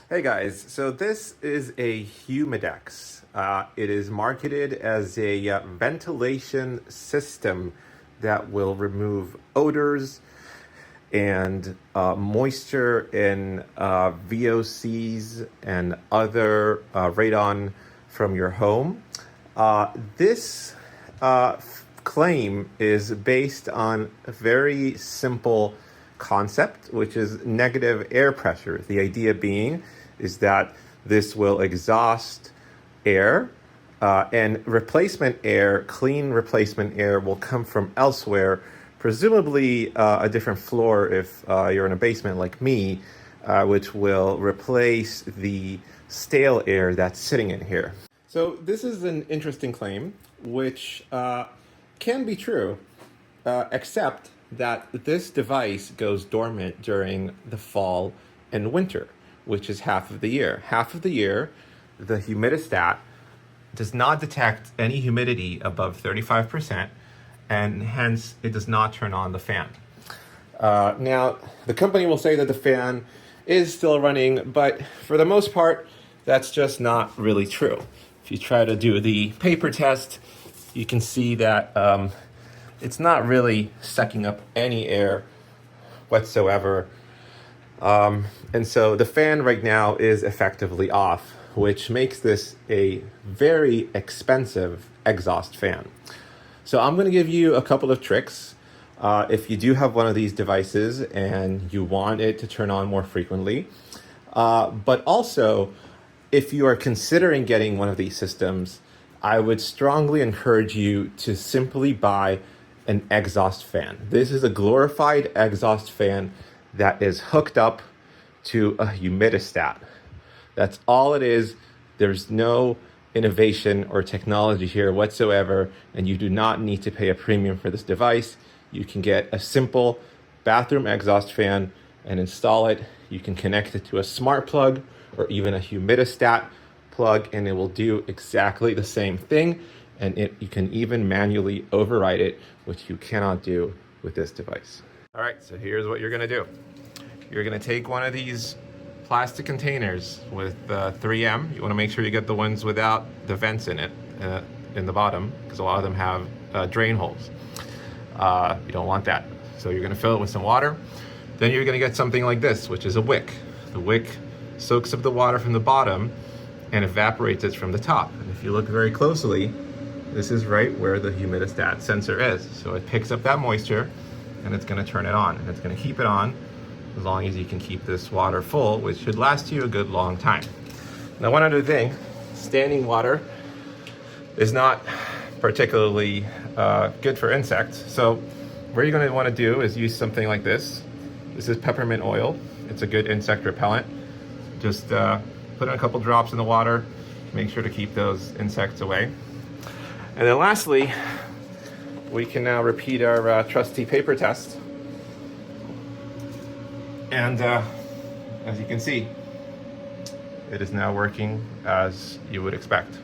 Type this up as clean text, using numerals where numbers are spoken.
Hey guys, so this is a Humidex. It is marketed as a ventilation system that will remove odors and moisture in VOCs and other radon from your home. This claim is based on a very simple concept, which is negative air pressure. The idea being is that this will exhaust air and replacement air, clean replacement air, will come from elsewhere, presumably a different floor if you're in a basement like me, which will replace the stale air that's sitting in here. So this is an interesting claim, which can be true, except that this device goes dormant during the fall and winter, which is half of the year. Half of the year, the humidistat does not detect any humidity above 35%, and hence it does not turn on the fan. Now, the company will say that the fan is still running, but for the most part, that's just not really true. If you try to do the paper test, you can see that it's not really sucking up any air whatsoever. And so the fan right now is effectively off, which makes this a very expensive exhaust fan. So I'm going to give you a couple of tricks. If you do have one of these devices and you want it to turn on more frequently, but also if you are considering getting one of these systems, I would strongly encourage you to simply buy an exhaust fan. This is a glorified exhaust fan that is hooked up to a humidistat. That's all it is. There's no innovation or technology here whatsoever, and you do not need to pay a premium for this device. You can get a simple bathroom exhaust fan and install it. You can connect it to a smart plug or even a humidistat plug, and it will do exactly the same thing. And you can even manually override it, which you cannot do with this device. All right, so here's what you're gonna do. You're gonna take one of these plastic containers with 3M. You wanna make sure you get the ones without the vents in it, in the bottom, because a lot of them have drain holes. You don't want that. So you're gonna fill it with some water. Then you're gonna get something like this, which is a wick. The wick soaks up the water from the bottom and evaporates it from the top. And if you look very closely, this is right where the humidistat sensor is. So it picks up that moisture and it's gonna turn it on. And it's gonna keep it on as long as you can keep this water full, which should last you a good long time. Now, one other thing, standing water is not particularly good for insects. So what you're gonna wanna do is use something like this. This is peppermint oil. It's a good insect repellent. Just put in a couple drops in the water, make sure to keep those insects away. And then lastly, we can now repeat our trusty paper test. And as you can see, it is now working as you would expect.